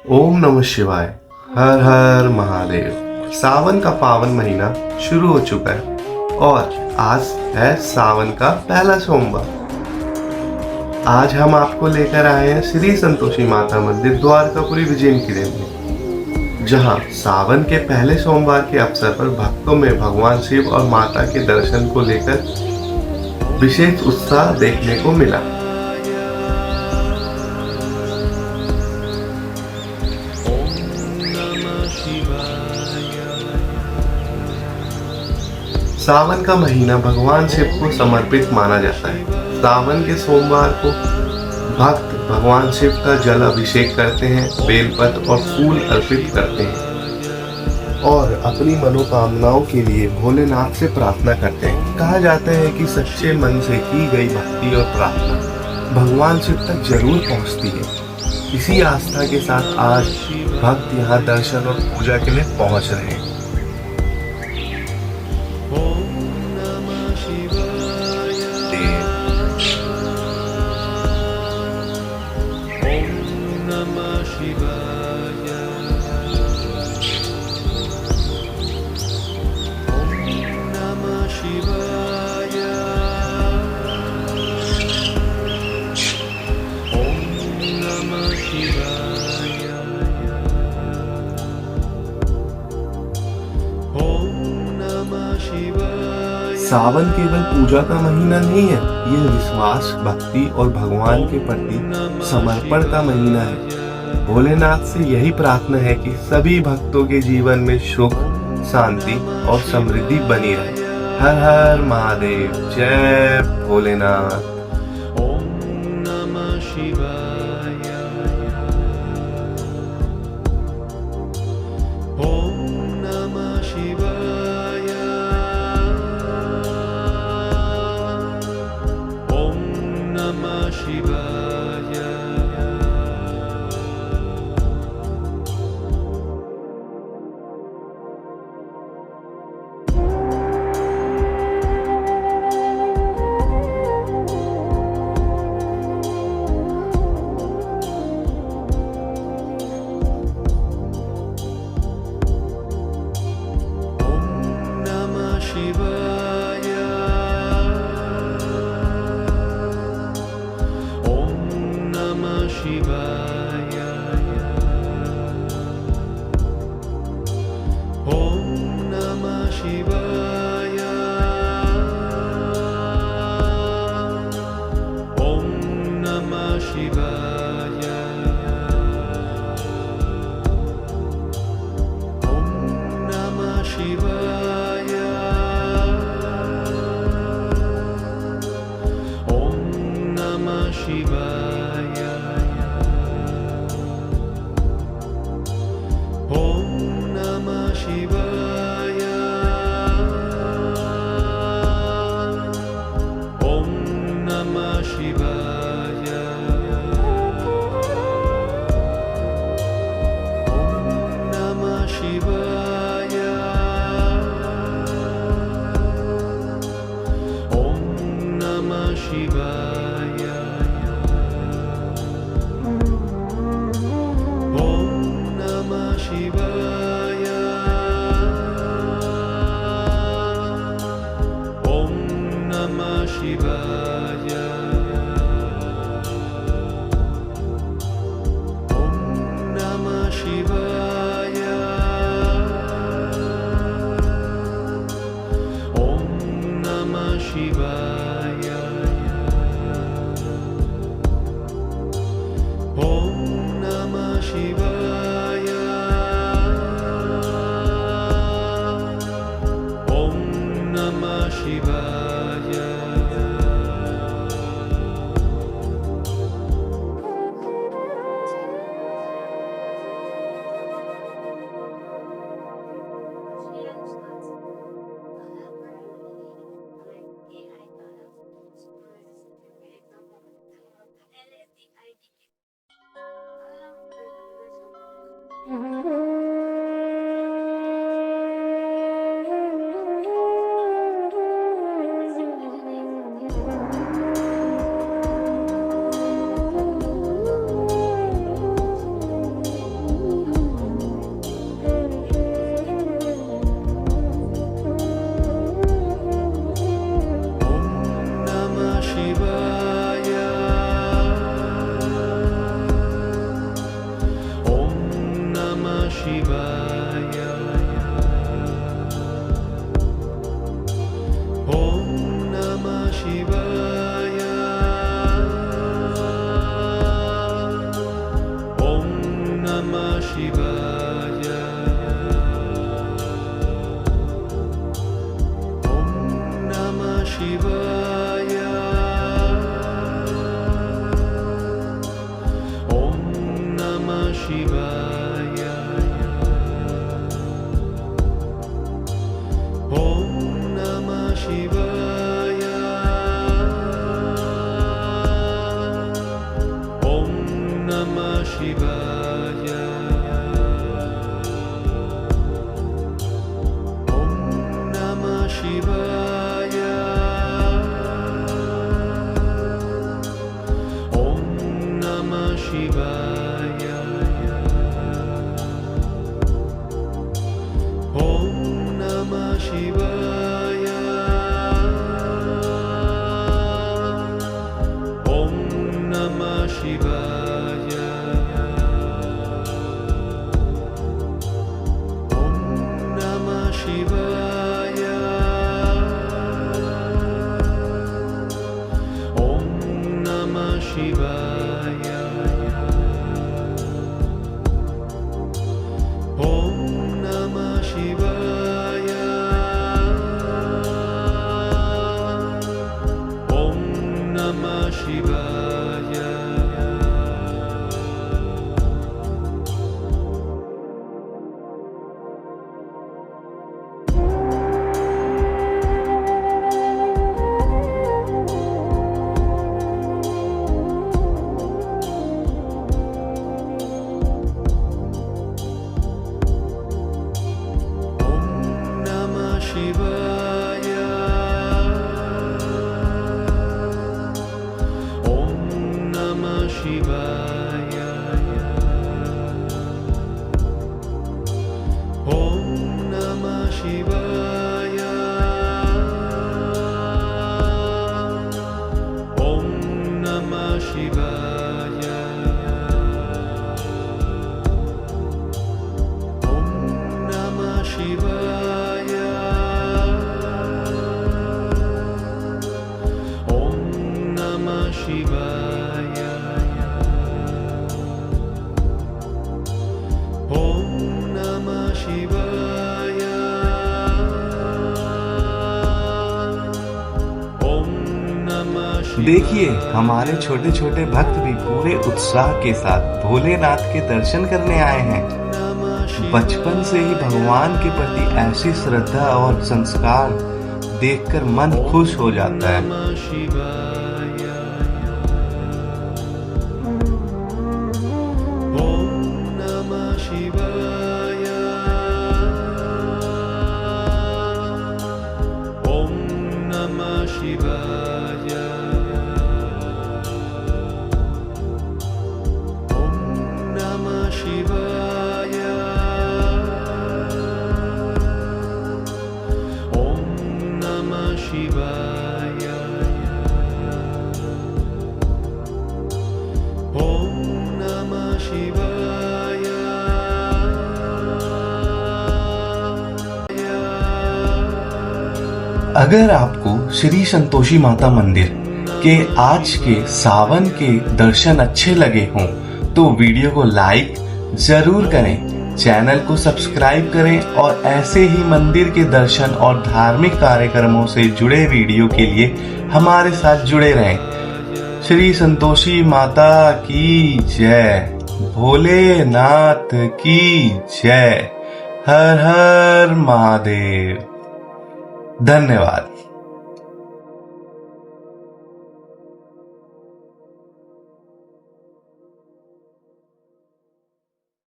ओम नमः शिवाय। हर हर महादेव। सावन का पावन महीना शुरू हो चुका है और आज है सावन का पहला सोमवार। आज हम आपको लेकर आए हैं श्री संतोषी माता मंदिर द्वारकापुरी विजियनगिरी में, जहां सावन के पहले सोमवार के अवसर पर भक्तों में भगवान शिव और माता के दर्शन को लेकर विशेष उत्साह देखने को मिला। सावन का महीना भगवान शिव को समर्पित माना जाता है। सावन के सोमवार को भक्त भगवान शिव का जल अभिषेक करते हैं, बेलपत्र और फूल अर्पित करते हैं और अपनी मनोकामनाओं के लिए भोलेनाथ से प्रार्थना करते हैं। कहा जाता है कि सच्चे मन से की गई भक्ति और प्रार्थना भगवान शिव तक जरूर पहुंचती है। इसी आस्था के साथ आज भक्त यहाँ दर्शन और पूजा के लिए पहुंच रहे हैं। सावन केवल पूजा का महीना नहीं है, यह विश्वास, भक्ति और भगवान के प्रति समर्पण का महीना है। भोलेनाथ से यही प्रार्थना है कि सभी भक्तों के जीवन में सुख, शांति और समृद्धि बनी रहे। हर हर महादेव। जय भोलेनाथ। ओम नमः शिवाय। ओम नमः शिवाय। ओम नमः शिवाय। शिवाय ॐ नमः शिवाय ॐ नमः शिवाय ॐ नमः शिवाय ॐ नमः शिवाय ॐ नमः शिवाय ॐ नमः शिवाय ॐ नमः शिवाय ॐ नमः शिवाय ॐ नमः शिवाय ॐ नमः शिवाय शिवाय ॐ नमः शिवाय ॐ नमः शिवाय ॐ नमः शिवाय ॐ नमः शिवाय ॐ नमः शिवाय ॐ नमः शिवाय ॐ नमः शिवाय। देखिए, हमारे छोटे छोटे भक्त भी पूरे उत्साह के साथ भोलेनाथ के दर्शन करने आए हैं। बचपन से ही भगवान के प्रति ऐसी श्रद्धा और संस्कार देखकर मन खुश हो जाता है। अगर आपको श्री संतोषी माता मंदिर के आज के सावन के दर्शन अच्छे लगे हों तो वीडियो को लाइक जरूर करें, चैनल को सब्सक्राइब करें और ऐसे ही मंदिर के दर्शन और धार्मिक कार्यक्रमों से जुड़े वीडियो के लिए हमारे साथ जुड़े रहें। श्री संतोषी माता की जय, भोलेनाथ की जय, हर हर महादेव। धन्यवाद।